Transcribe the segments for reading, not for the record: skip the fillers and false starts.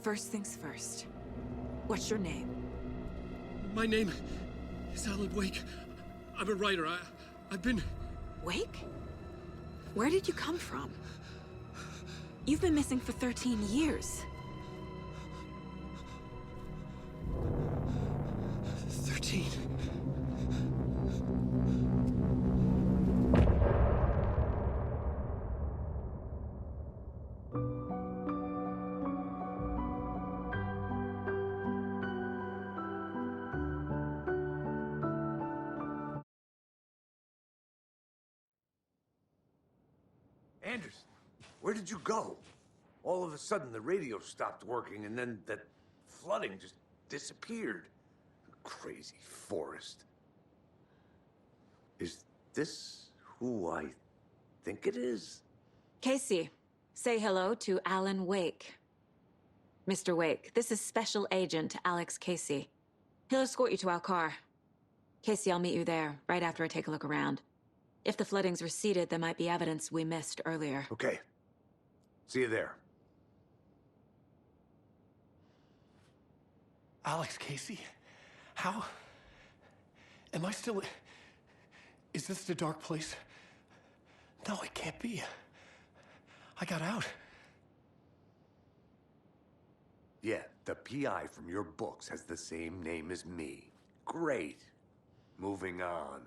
First things first. What's your name? My name is Alan Wake. I'm a writer. I've been... Wake? Where did you come from? You've been missing for 13 years. 13. Anderson, where did you go? All of a sudden, the radio stopped working, and then that flooding just disappeared. Crazy forest. Is this who I think it is? Casey, say hello to Alan Wake. Mr. Wake, this is Special Agent Alex Casey. He'll escort you to our car. Casey, I'll meet you there, right after I take a look around. If the flooding's receded, there might be evidence we missed earlier. Okay. See you there. Alex Casey? How? Am I still... Is this the dark place? No, it can't be. I got out. Yeah, the PI from your books has the same name as me. Great. Moving on.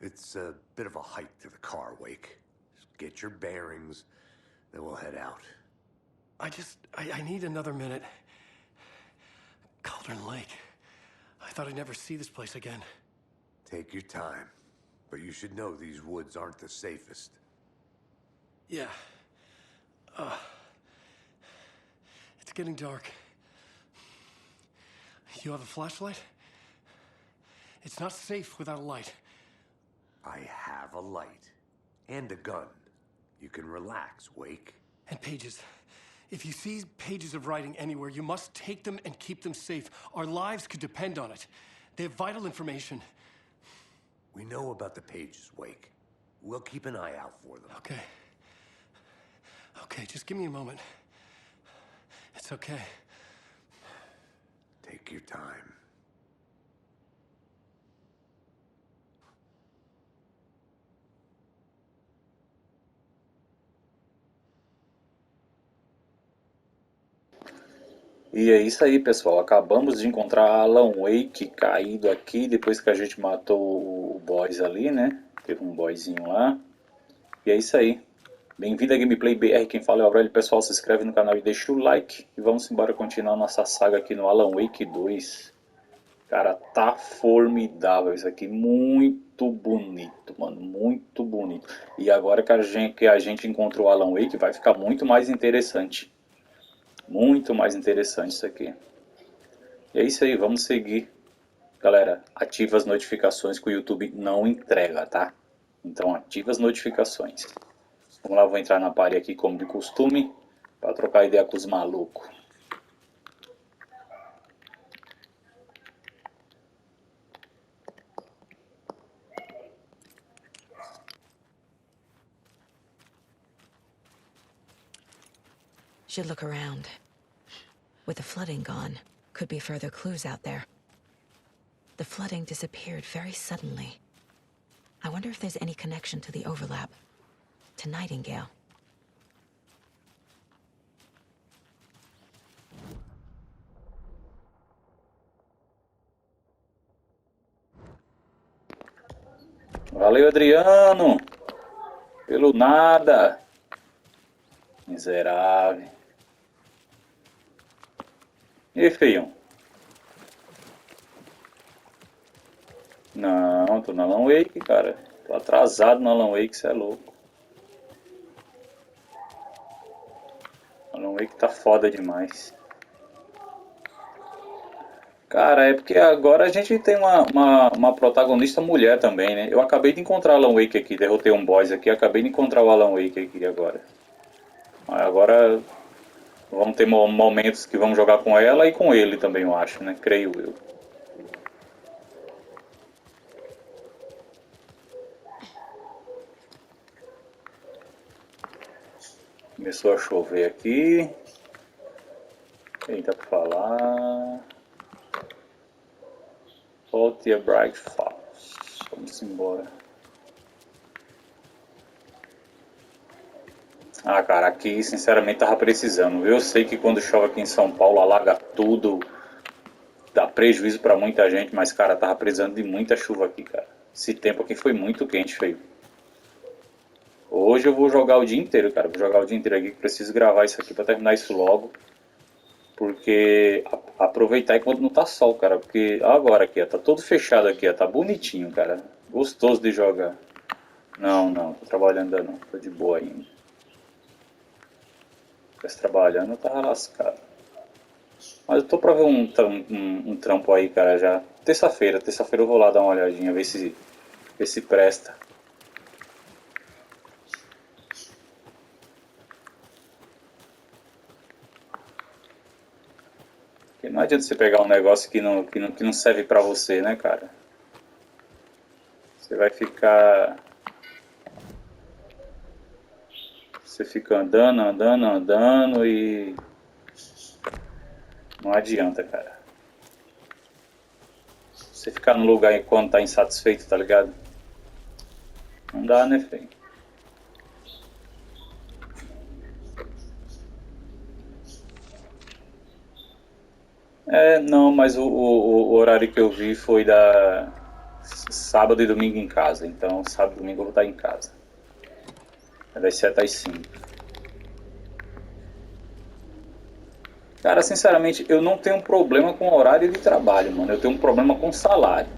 It's a bit of a hike to the car, Wake. Just get your bearings, then we'll head out. I need another minute. Cauldron Lake. I thought I'd never see this place again. Take your time. But you should know these woods aren't the safest. Yeah. It's getting dark. You have a flashlight? It's not safe without a light. I have a light. And a gun. You can relax, Wake. And pages. If you see pages of writing anywhere, you must take them and keep them safe. Our lives could depend on it. They have vital information. We know about the pages, Wake. We'll keep an eye out for them. Okay. Okay, just give me a moment. It's okay. Take your time. E é isso aí, pessoal. Acabamos de encontrar Alan Wake caído aqui, depois que a gente matou o boss ali, né? Teve um boyzinho lá. E é isso aí. Bem-vindo a GameplayBR, quem fala é o Aurélio. Pessoal, se inscreve no canal e deixa o like. E vamos embora continuar nossa saga aqui no Alan Wake 2. Cara, tá formidável isso aqui. Muito bonito, mano. Muito bonito. E agora que a gente encontrou o Alan Wake, vai ficar muito mais interessante. Muito mais interessante isso aqui. E é isso aí, vamos seguir. Galera, ativa as notificações que o YouTube não entrega, tá? Então ativa as notificações. Vamos lá, vou entrar na party aqui como de costume, para trocar ideia com os malucos. Should look around. With the flooding gone, could be further clues out there. The flooding disappeared very suddenly. I wonder if there's any connection to the overlap. To Nightingale. Valeu, Adriano! Pelo nada! Miserável. E aí, feio? Não, tô no Alan Wake, cara. Tô atrasado no Alan Wake, cê é louco. Alan Wake tá foda demais. Cara, é porque agora a gente tem uma protagonista mulher também, né? Eu acabei de encontrar o Alan Wake aqui, derrotei um boss aqui, acabei de encontrar o Alan Wake aqui agora. Agora vamos ter momentos que vamos jogar com ela e com ele também, eu acho, né? Creio eu. Começou a chover aqui. Eita, pra falar. Volte a Bright Falls. Vamos embora. Ah, cara, aqui sinceramente tava precisando. Eu sei que quando chove aqui em São Paulo alaga tudo, dá prejuízo pra muita gente, mas cara, tava precisando de muita chuva aqui, cara. Esse tempo aqui foi muito quente, feio. Hoje eu vou jogar o dia inteiro, cara. Vou jogar o dia inteiro aqui, que preciso gravar isso aqui pra terminar isso logo. Porque aproveitar enquanto não tá sol, cara. Porque agora aqui, ó, tá todo fechado aqui, ó. Tá bonitinho, cara. Gostoso de jogar. Não, tô trabalhando ainda não. Tô de boa ainda. Se estivesse trabalhando, eu tava lascado. Mas eu tô pra ver um trampo aí, cara, já. Terça-feira eu vou lá dar uma olhadinha, ver se presta. Porque não adianta você pegar um negócio que não serve pra você, né, cara? Você vai ficar... Você fica andando e... Não adianta, cara. Você ficar no lugar enquanto tá insatisfeito, tá ligado? Não dá, né, feio? É, não, mas o horário que eu vi foi da sábado e domingo em casa. Então, sábado e domingo eu vou estar em casa. É das 7 às 5. Cara, sinceramente, eu não tenho problema com horário de trabalho, mano. Eu tenho um problema com salário.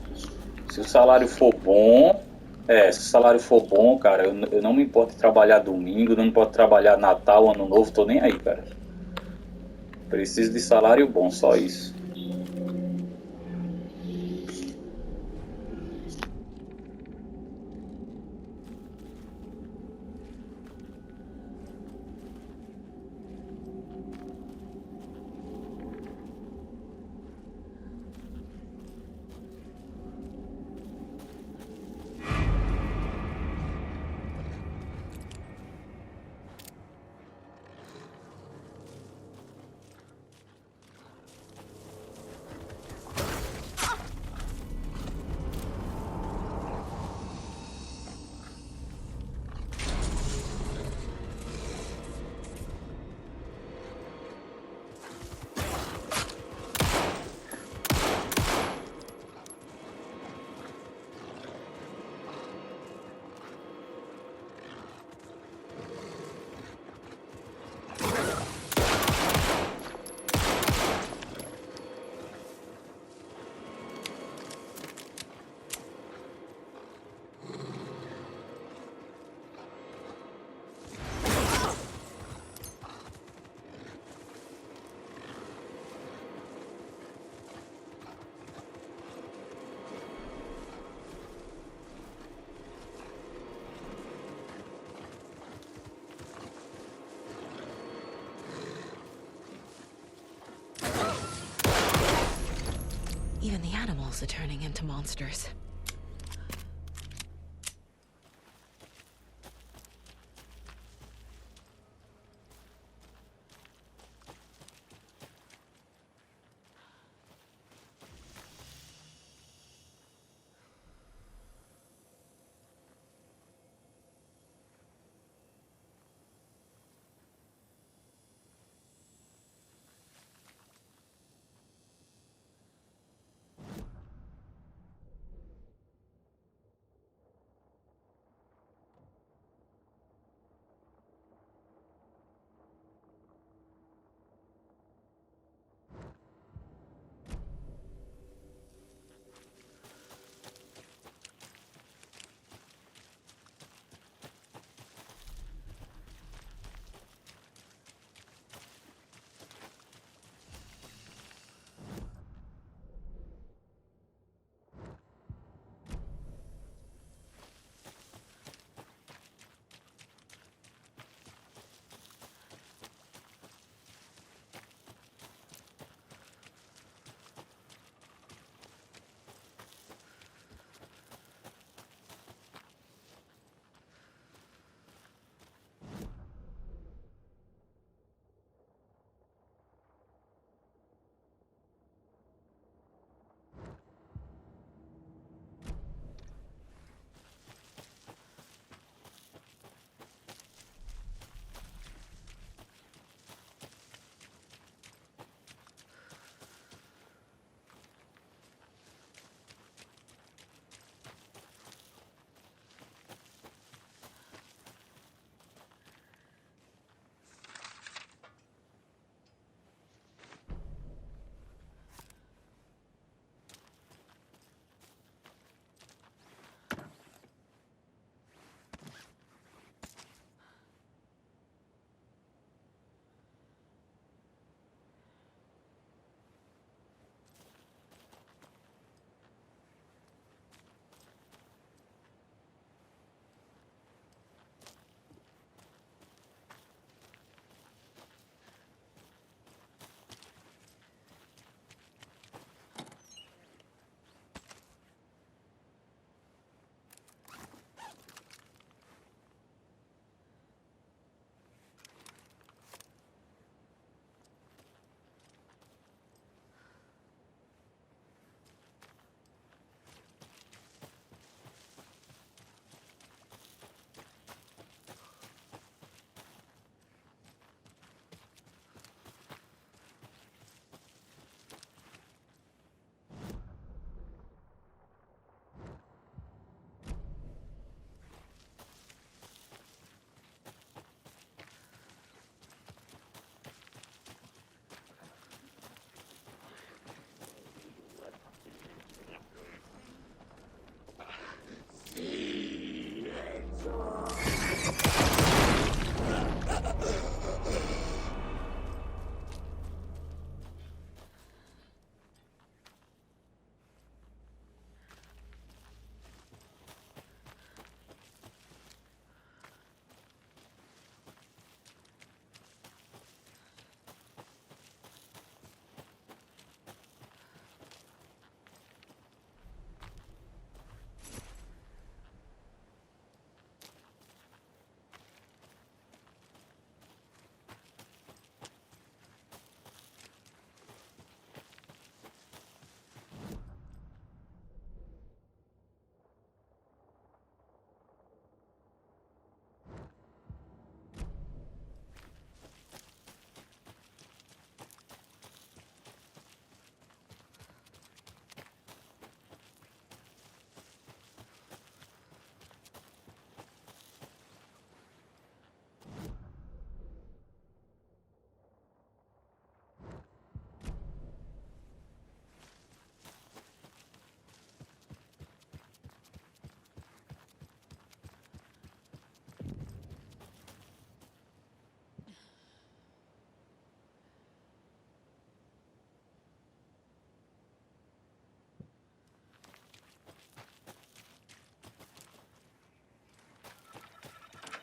Se o salário for bom... se o salário for bom, cara, eu não me importo de trabalhar domingo, não me importo de trabalhar Natal, Ano Novo, tô nem aí, cara. Preciso de salário bom, só isso. Even the animals are turning into monsters.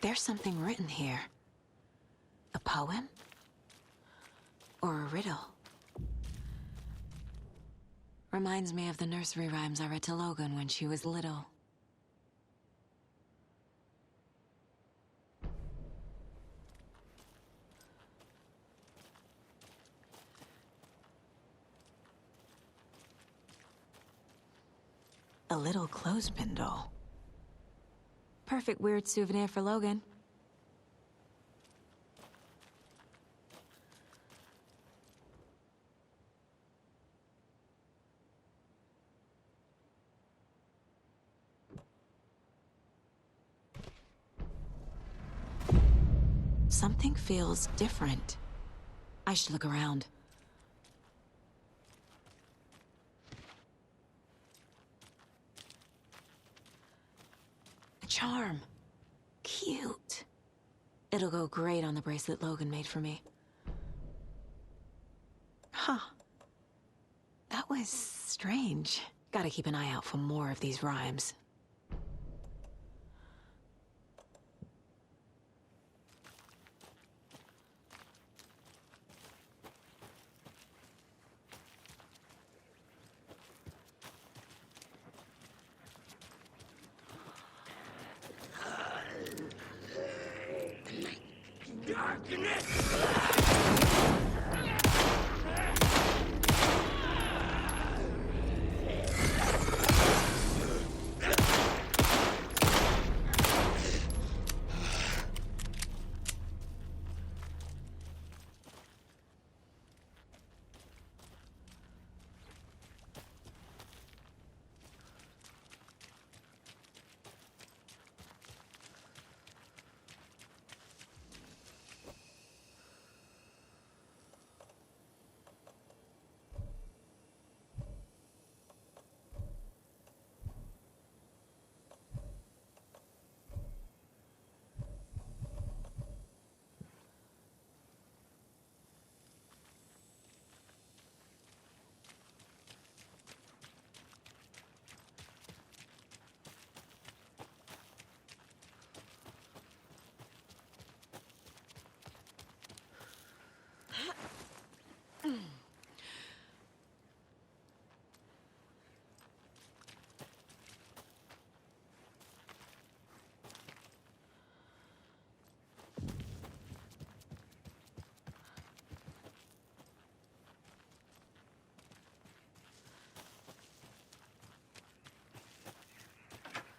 There's something written here. A poem? Or a riddle? Reminds me of the nursery rhymes I read to Logan when she was little. A little clothespin doll. Perfect weird souvenir for Logan. Something feels different. I should look around. A charm. Cute. It'll go great on the bracelet Logan made for me. Huh. That was strange. Gotta keep an eye out for more of these rhymes.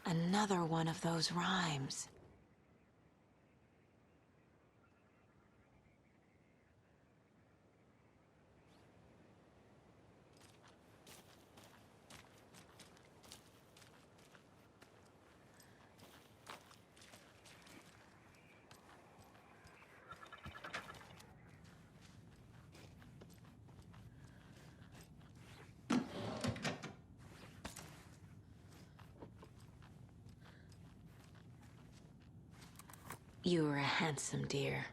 Another one of those rhymes. You were a handsome deer.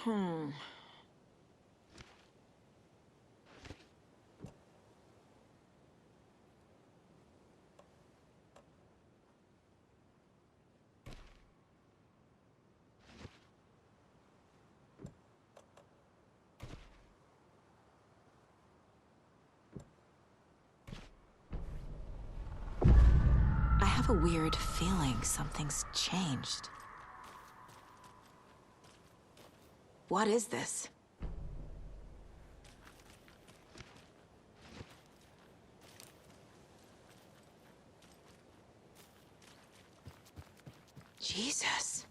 I have a weird feeling something's changed. What is this? Jesus.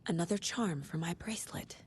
Another charm for my bracelet.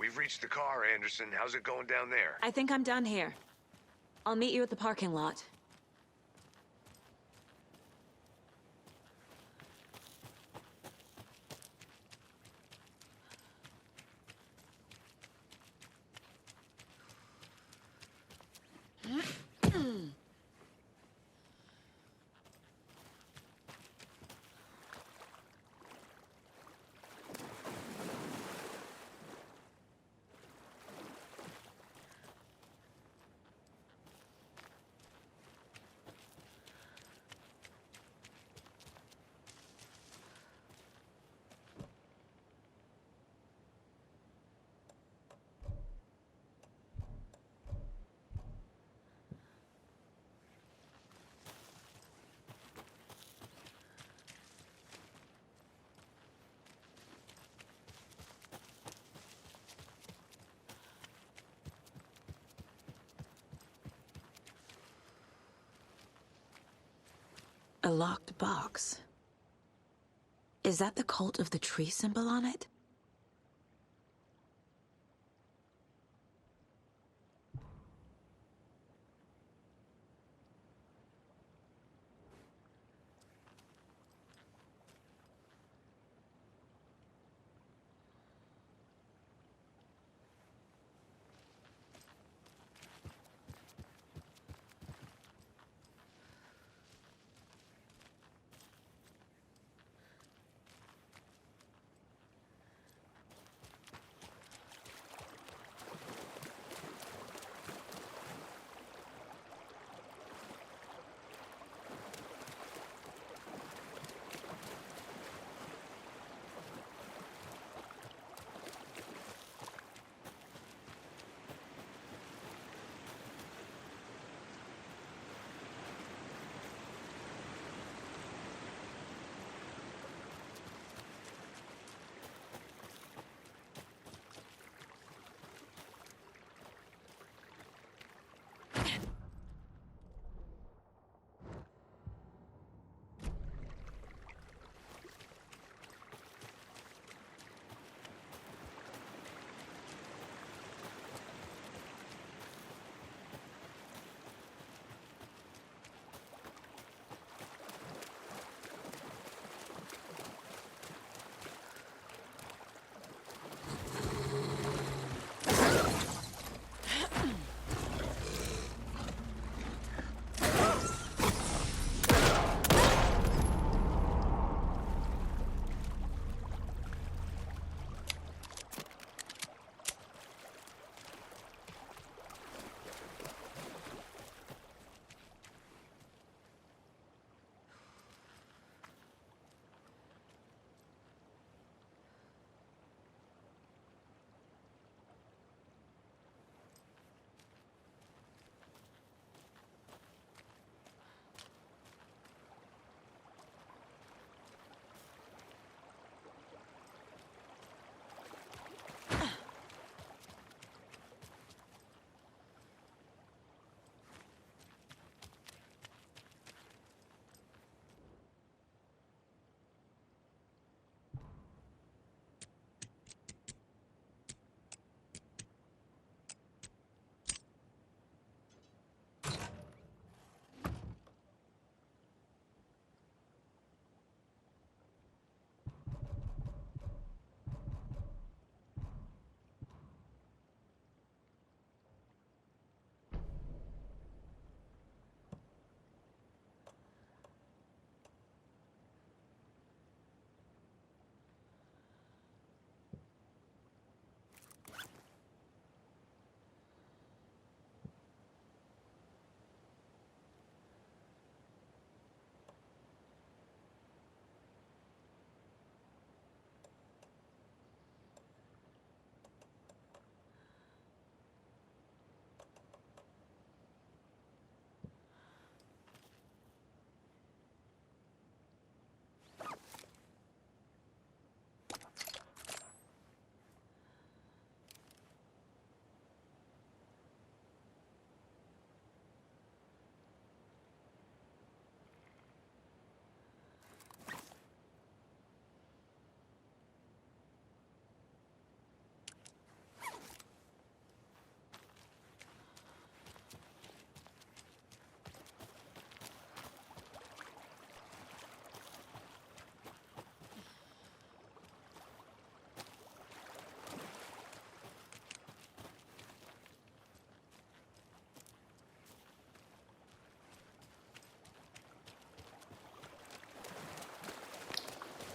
We've reached the car, Anderson. How's it going down there? I think I'm done here. I'll meet you at the parking lot. A locked box. Is that the cult of the tree symbol on it?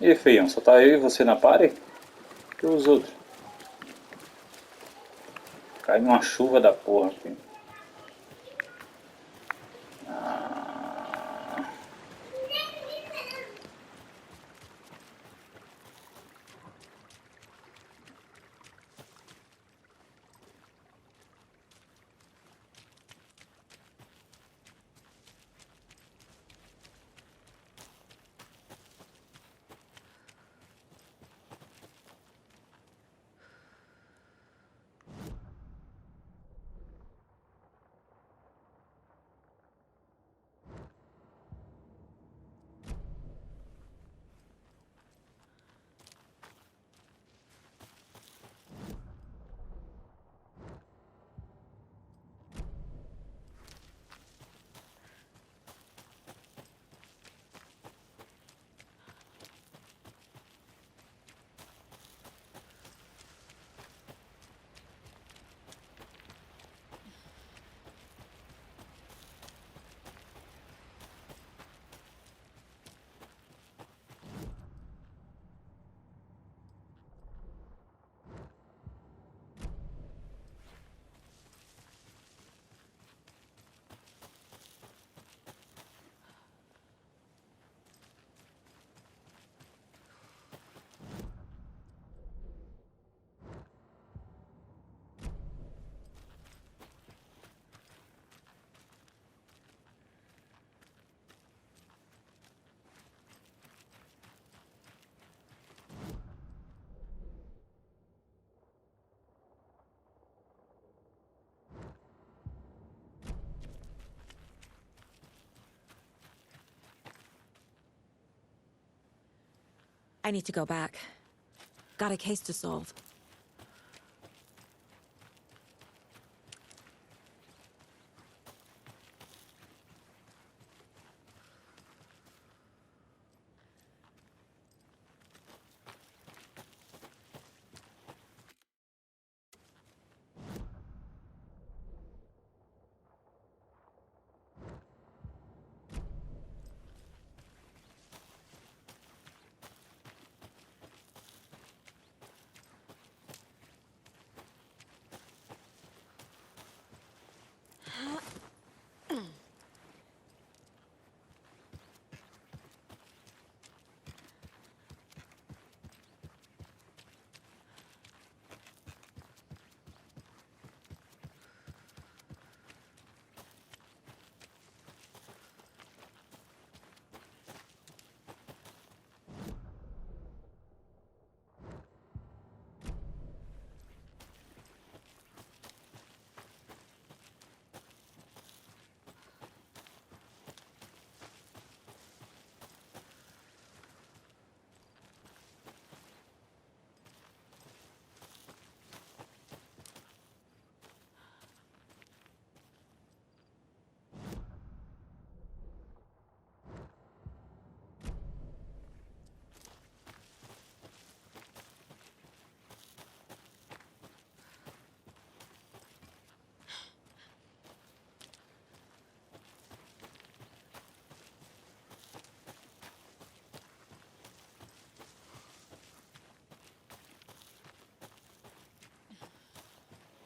E aí, feião, só tá eu e você na party? E os outros? Cai numa chuva da porra, filho. I need to go back. Got a case to solve.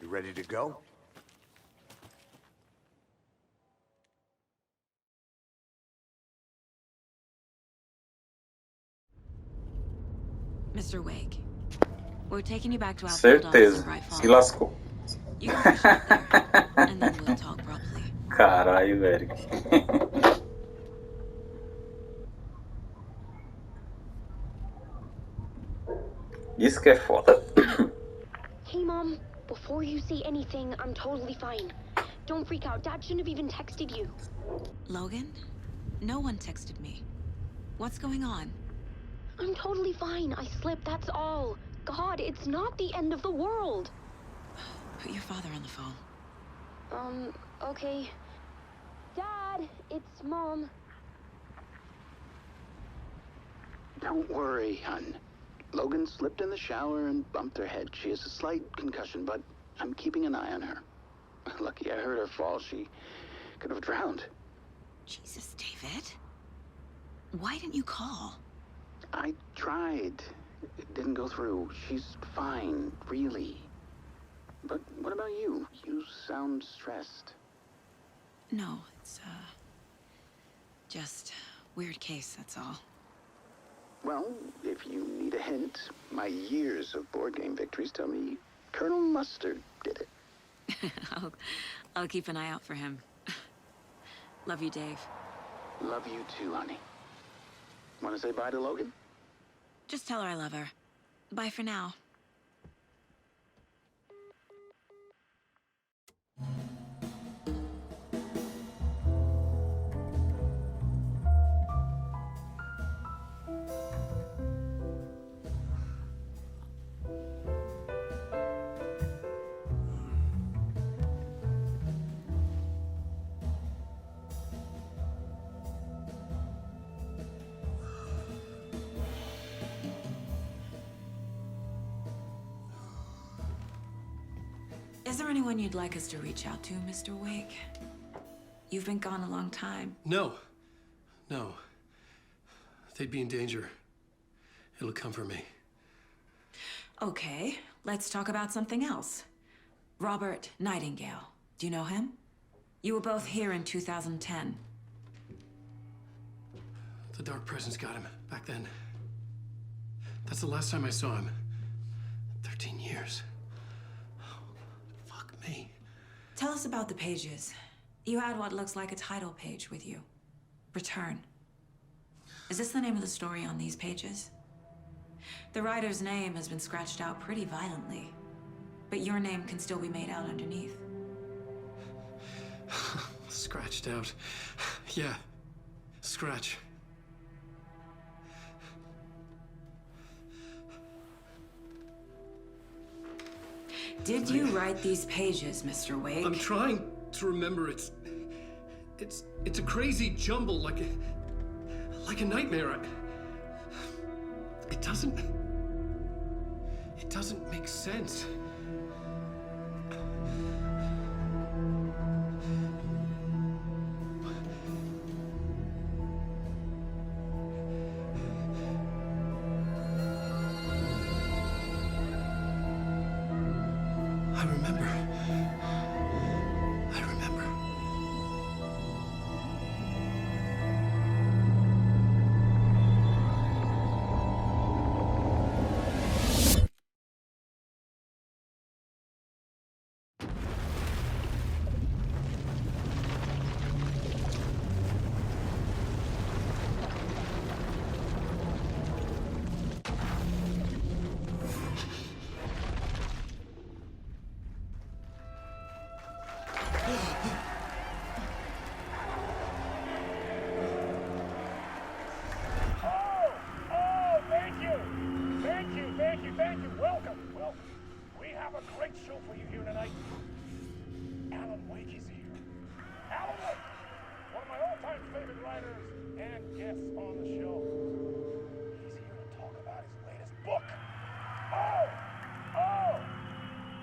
You ready to go? Mr. Wake, we're taking you back to our field office in Certeza. Bright Se Falls. lascou. You can freshen up there, and then we'll talk properly. Caralho, Eric. Isso que é foda. Hey, Mom. Before you say anything, I'm totally fine. Don't freak out. Dad shouldn't have even texted you. Logan? No one texted me. What's going on? I'm totally fine. I slipped, that's all. God, it's not the end of the world. Put your father on the phone. Okay. Dad, it's Mom. Don't worry, hon. Logan slipped in the shower and bumped her head. She has a slight concussion, but I'm keeping an eye on her. Lucky I heard her fall. She could have drowned. Jesus, David. Why didn't you call? I tried. It didn't go through. She's fine, really. But what about you? You sound stressed. No, it's, just weird case, that's all. Well, if you need a hint, my years of board game victories tell me Colonel Mustard did it. I'll keep an eye out for him. Love you, Dave. Love you too, honey. Want to say bye to Logan? Just tell her I love her. Bye for now. Is there anyone you'd like us to reach out to, Mr. Wake? You've been gone a long time. No. They'd be in danger. It'll come for me. Okay, let's talk about something else. Robert Nightingale. Do you know him? You were both here in 2010. The Dark Presence got him back then. That's the last time I saw him. 13 years. Fuck me. Tell us about the pages. You had what looks like a title page with you. Return. Is this the name of the story on these pages? The writer's name has been scratched out pretty violently, but your name can still be made out underneath. Scratched out. Yeah. Scratch. Did you write these pages, Mr. Wake? I'm trying to remember. It's a crazy jumble, like a nightmare. It doesn't make sense. I remember. Thank you. Welcome. We have a great show for you here tonight. Alan Wake is here. Alan Wake, one of my all-time favorite writers and guests on the show. He's here to talk about his latest book.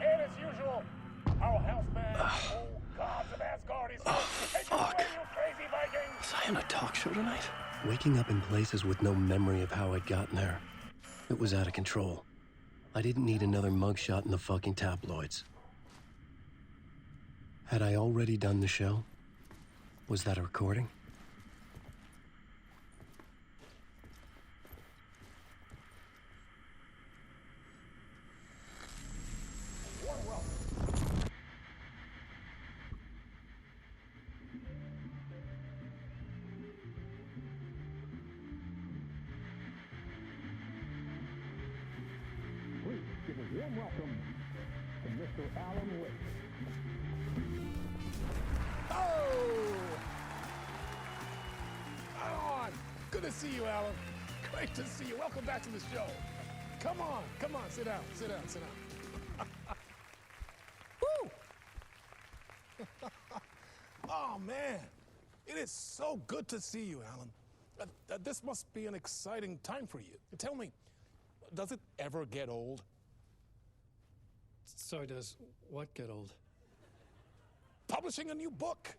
And as usual, our house band, gods of Asgard, is here. Fuck. You crazy Vikings. Was I on a talk show tonight? Waking up in places with no memory of how I'd gotten there. It was out of control. I didn't need another mugshot in the fucking tabloids. Had I already done the show? Was that a recording? Give a warm welcome to Mr. Alan Wake. Alan! Good to see you, Alan. Great to see you. Welcome back to the show. Come on, sit down. Woo! Oh, man. It is so good to see you, Alan. This must be an exciting time for you. Tell me, does it ever get old? So does what get old? Publishing a new book.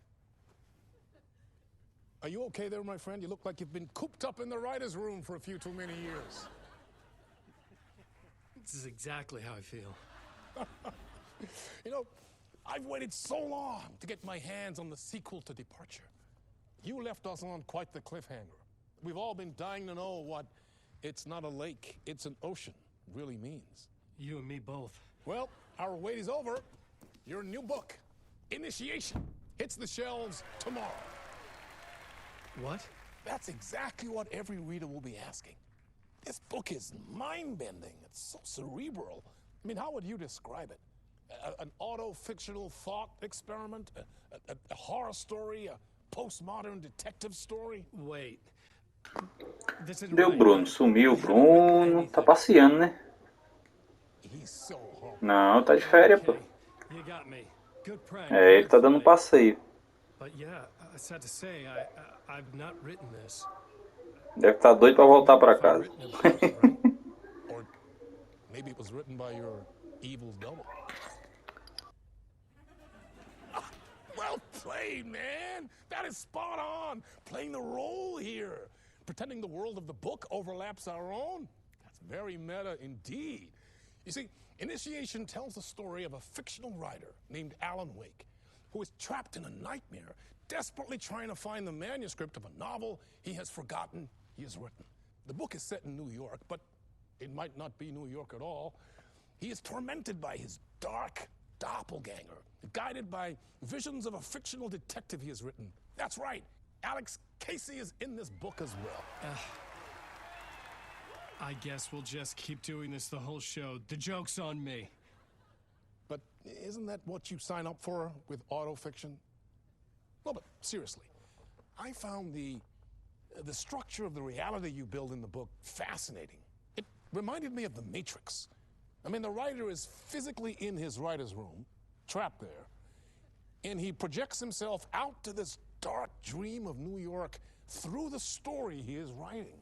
Are you okay there, my friend? You look like you've been cooped up in the writer's room for a few too many years. This is exactly how I feel. You know, I've waited so long to get my hands on the sequel to Departure. You left us on quite the cliffhanger. We've all been dying to know what "it's not a lake, it's an ocean" really means. You and me both. Well, our wait is over. Your new book, Initiation, hits the shelves tomorrow. What? That's exactly what every reader will be asking. This book is mind-bending. It's so cerebral. I mean, how would you describe it? An auto-fictional thought experiment? A horror story? A postmodern detective story? Wait. This isn't Deu right. Bruno, sumiu. Bruno tá passeando, né? He's so hungry. Não, tá de férias, pô. Okay, you got me. Good prank. É, ele tá dando um passeio. But yeah, sad to say, I've not written this. Deve estar doido pra voltar pra casa. Or maybe it was written by your evil double. Well played, man. That is spot on. Playing the role here. Pretending the world of the book overlaps our own. That's very meta indeed. You see, Initiation tells the story of a fictional writer named Alan Wake, who is trapped in a nightmare, desperately trying to find the manuscript of a novel he has forgotten he has written. The book is set in New York, but it might not be New York at all. He is tormented by his dark doppelganger, guided by visions of a fictional detective he has written. That's right, Alex Casey is in this book as well. I guess we'll just keep doing this the whole show. The joke's on me. But isn't that what you sign up for with autofiction? No, but seriously, I found the structure of the reality you build in the book fascinating. It reminded me of The Matrix. I mean, the writer is physically in his writer's room, trapped there, and he projects himself out to this dark dream of New York through the story he is writing.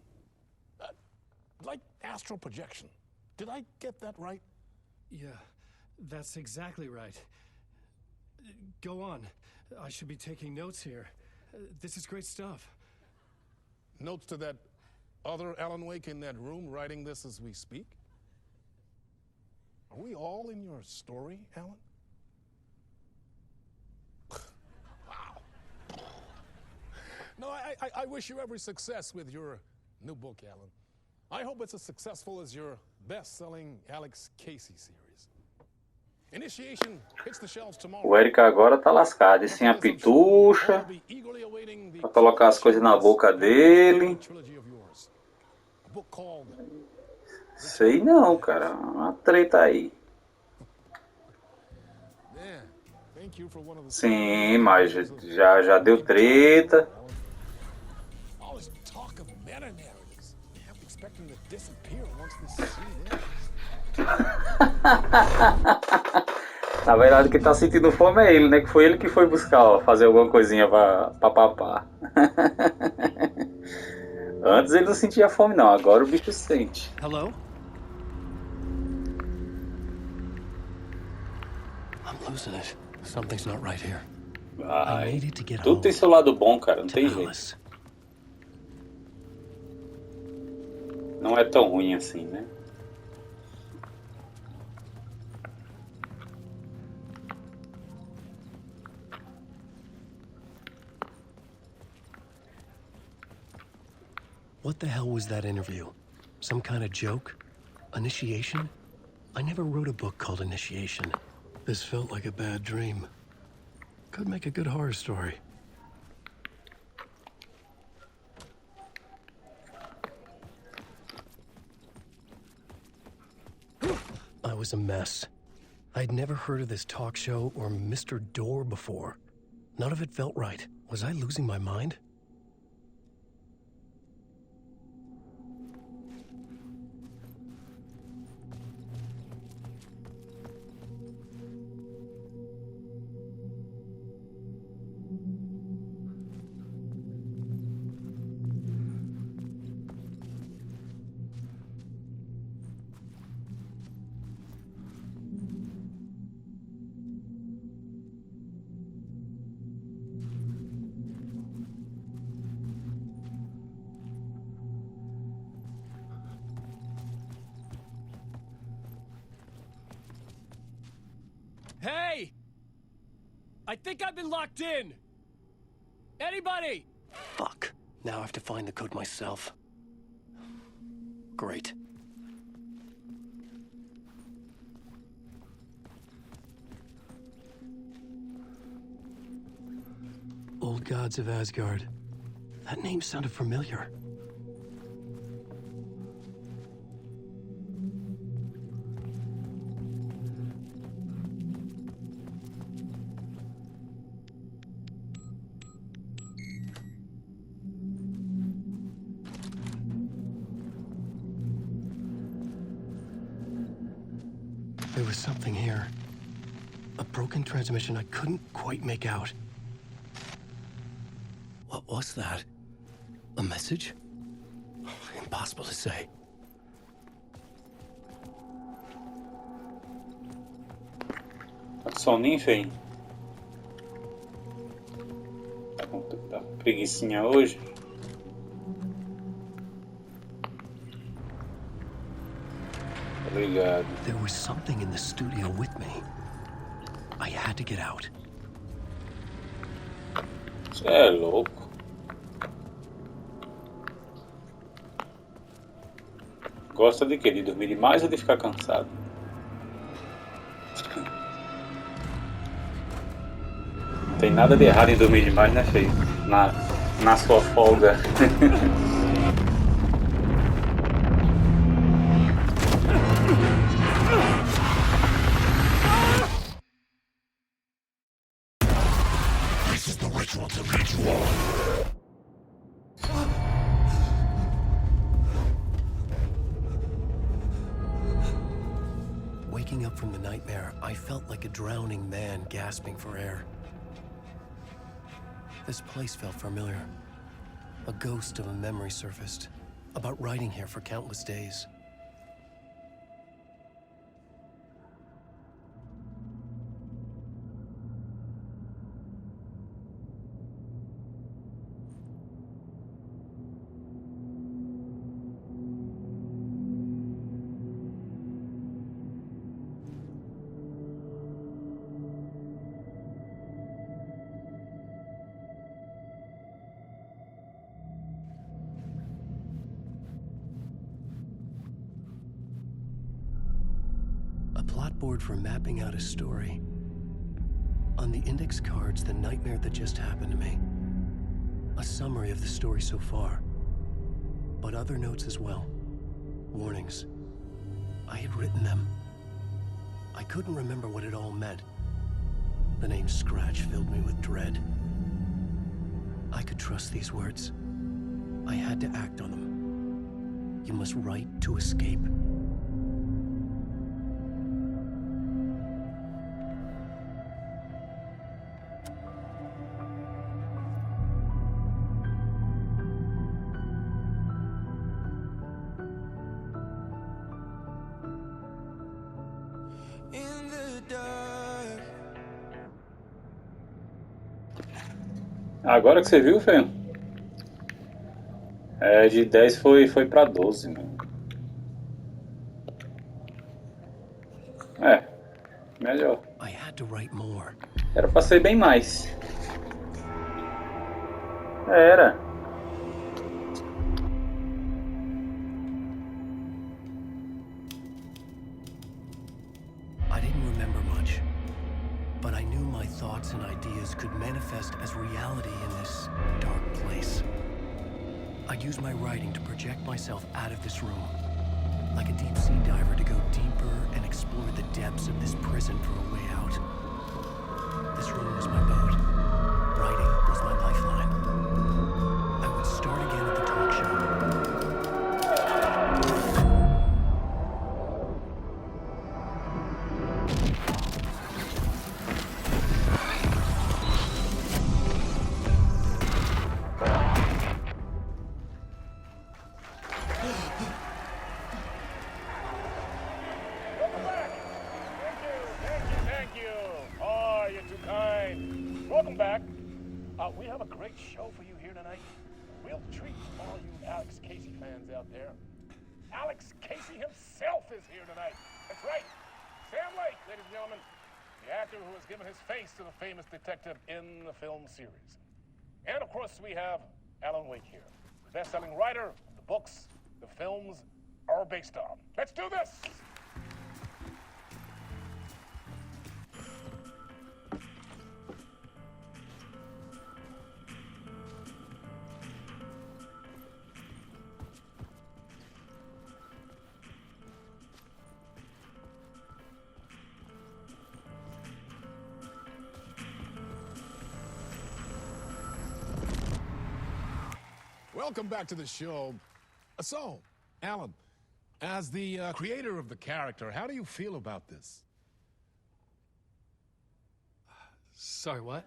Like astral projection. Did I get that right? Yeah, that's exactly right. Go on. I should be taking notes here. This is great stuff. Notes to that other Alan Wake in that room writing this as we speak? Are we all in your story, Alan? Wow. No, I wish you every success with your new book, Alan. I hope it's as successful as your best-selling Alex Casey series. Initiation hits the shelves tomorrow. O Eric agora tá lascado, e sem a pitucha, pra colocar as coisas na boca dele. Sei não, cara, uma treta aí. Sim, mas já deu treta. Na verdade, quem tá sentindo fome é ele, né? Que foi ele que foi buscar, ó, fazer alguma coisinha pra papar. Antes ele não sentia fome, não. Agora o bicho sente. Hello? I'm losing it. Something's not right here. Vai. Tudo tem seu lado bom, cara. Não tem jeito. Não é tão ruim assim, né? What the hell was that interview? Some kind of joke? Initiation? I never wrote a book called Initiation. This felt like a bad dream. Could make a good horror story. I was a mess. I'd never heard of this talk show or Mr. Door before. None of it felt right. Was I losing my mind? Hey! I think I've been locked in! Anybody? Fuck. Now I have to find the code myself. Great. Old Gods of Asgard. That name sounded familiar. There was something here. A broken transmission I couldn't quite make out. What was that? A message? Impossible to say. Soninho, feio. Tá com preguicinha hoje. Obrigado. There was something in the studio with me. I had to get out. Você é louco. Gosta de quê? De dormir demais ou de ficar cansado? Não tem nada de errado em dormir demais, né, feio? Na sua folga. Waking up from the nightmare, I felt like a drowning man gasping for air. This place felt familiar. A ghost of a memory surfaced, about riding here for countless days. Board for mapping out a story. On the index cards, the nightmare that just happened to me. A summary of the story so far. But other notes as well. Warnings. I had written them. I couldn't remember what it all meant. The name Scratch filled me with dread. I could trust these words. I had to act on them. You must write to escape. Agora que você viu, feio? É, de 10 foi pra 12, mano. É, melhor. Era pra ser bem mais. Era. I didn't remember much, but I knew my thoughts and ideas could manifest as reality in this dark place. I'd use my writing to project myself out of this room, like a deep sea diver to go deeper and explore the depths of this prison for a way out. This room was my boat. Writing was my lifeline. I would start again at the talk show. We have a great show for you here tonight. Real treat for all you Alex Casey fans out there. Alex Casey himself is here tonight. That's right. Sam Lake, ladies and gentlemen. The the actor who has given his face to the famous detective in the film series. And of course, we have Alan Wake here, the best-selling writer of the books the films are based on. Let's do this! Welcome back to the show. So, Alan, as the creator of the character, how do you feel about this? Sorry, what?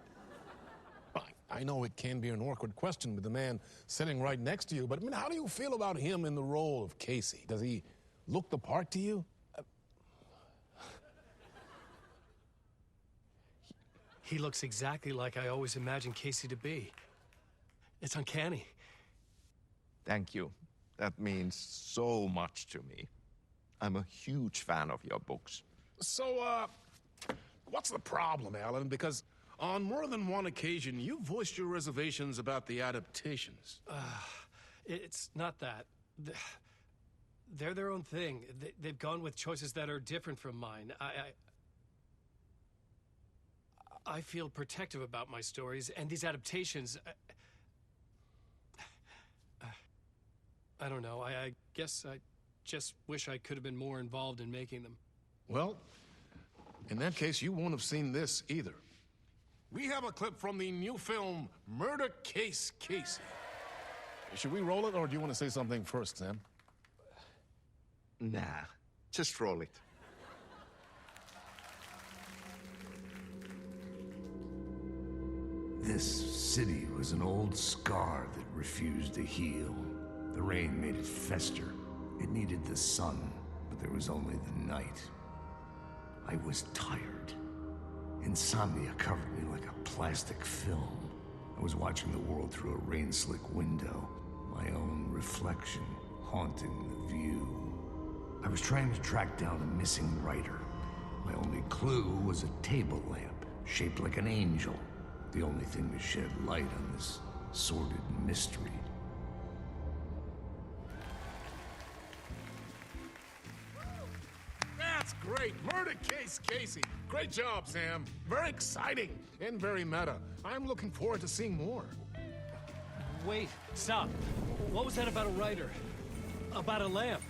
I know it can be an awkward question with the man sitting right next to you, but I mean, how do you feel about him in the role of Casey? Does he look the part to you? He looks exactly like I always imagined Casey to be. It's uncanny. Thank you. That means so much to me. I'm a huge fan of your books. So, what's the problem, Alan? Because on more than one occasion, you voiced your reservations about the adaptations. It's not that. They're their own thing. They've gone with choices that are different from mine. I feel protective about my stories, and these adaptations... I don't know. I guess I just wish I could have been more involved in making them. Well, in that case, you won't have seen this either. We have a clip from the new film, Murder Case Casey. Should we roll it, or do you want to say something first, Sam? Nah, just roll it. This city was an old scar that refused to heal. The rain made it fester. It needed the sun, but there was only the night. I was tired. Insomnia covered me like a plastic film. I was watching the world through a rain-slick window, my own reflection haunting the view. I was trying to track down a missing writer. My only clue was a table lamp, shaped like an angel. The only thing to shed light on this sordid mystery. That's great. Murder Case Casey. Great job, Sam. Very exciting and very meta. I'm looking forward to seeing more. Wait, stop. What was that about a writer? About a lamp?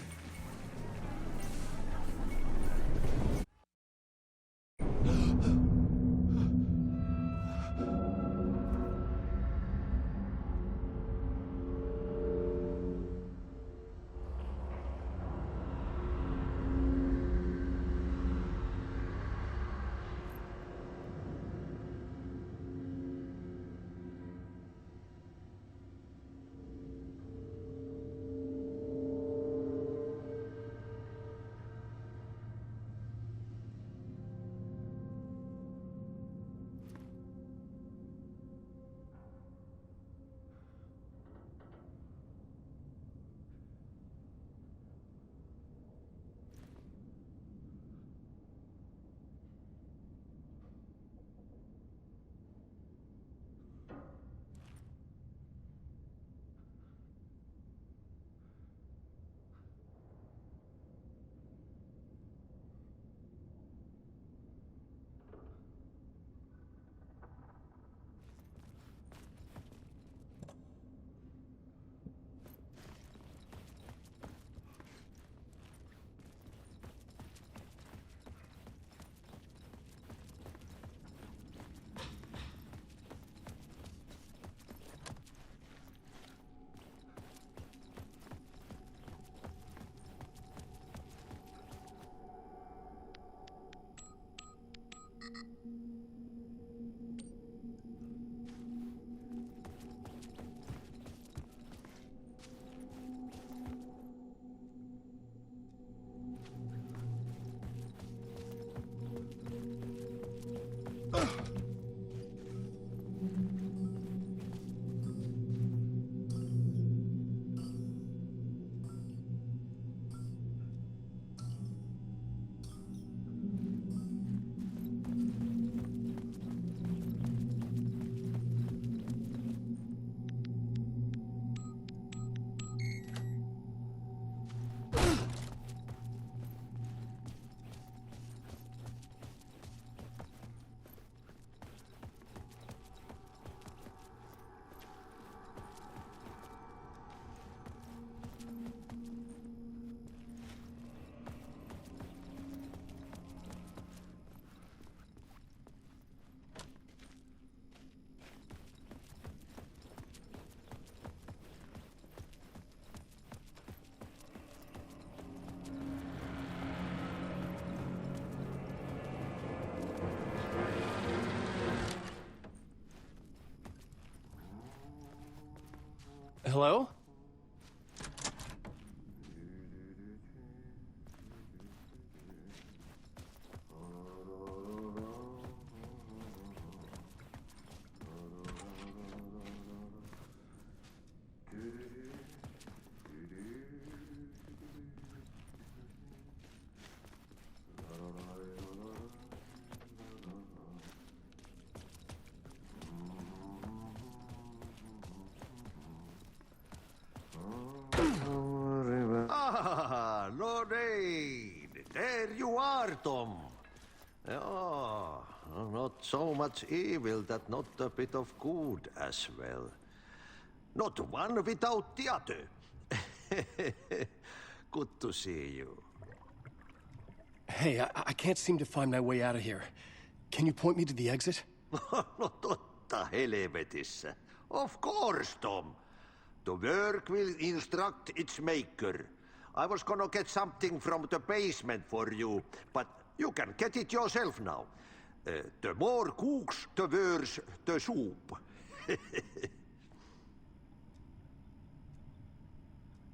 Hello? Lorraine! There you are, Tom. Oh, not so much evil that not a bit of good as well. Not one without the other. Good to see you. Hey, I can't seem to find my way out of here. Can you point me to the exit? No totta helvetissä. Of course, Tom. The work will instruct its maker. I was gonna get something from the basement for you, but you can get it yourself now. The more cooks, the worse the soup.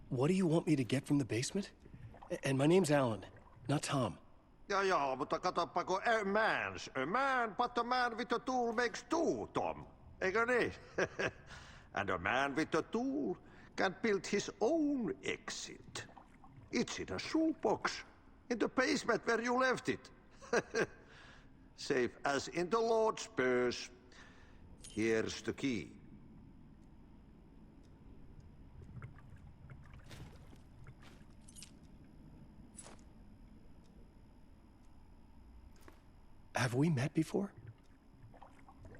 What do you want me to get from the basement? And my name's Alan, not Tom. Ja, mutta katsopako a man, but a man with a tool makes two, Tom. Eikö niin? And a man with a tool can build his own exit. It's in a shoebox, in the basement where you left it. Safe as in the Lord's purse. Here's the key. Have we met before?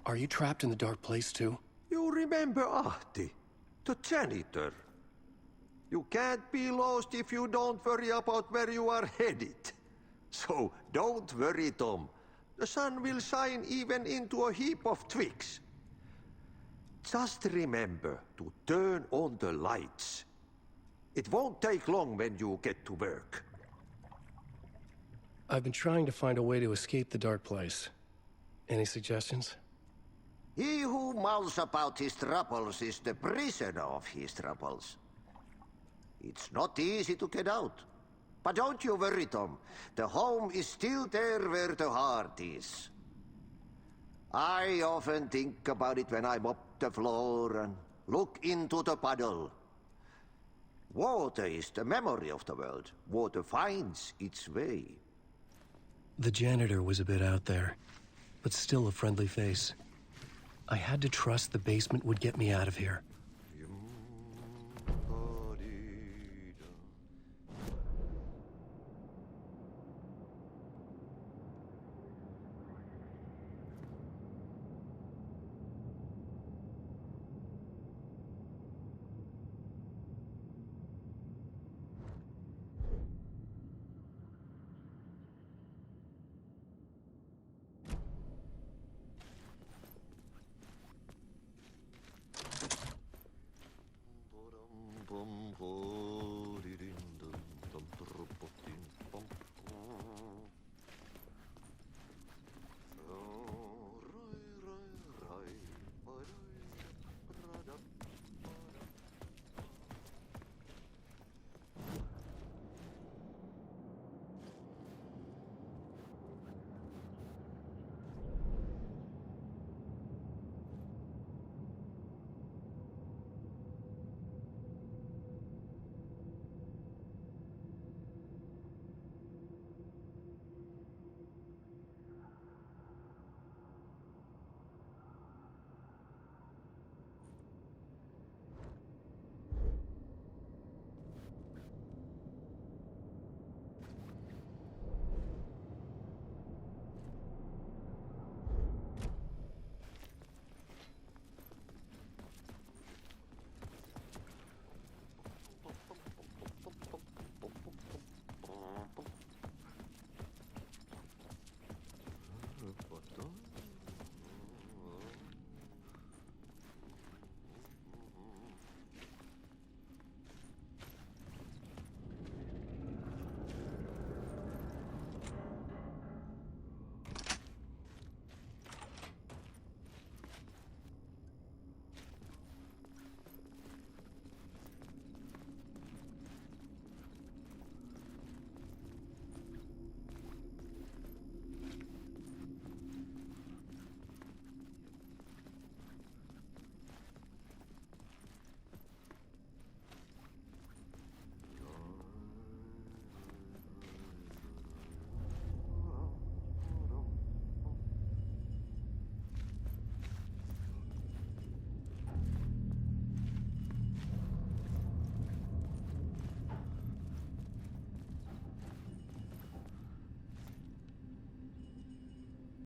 Are you trapped in the dark place too? You remember Ahti, the janitor. You can't be lost if you don't worry about where you are headed. So don't worry, Tom. The sun will shine even into a heap of twigs. Just remember to turn on the lights. It won't take long when you get to work. I've been trying to find a way to escape the dark place. Any suggestions? He who mouths about his troubles is the prisoner of his troubles. It's not easy to get out. But don't you worry, Tom. The home is still there where the heart is. I often think about it when I mop the floor and look into the puddle. Water is the memory of the world. Water finds its way. The janitor was a bit out there, but still a friendly face. I had to trust the basement would get me out of here.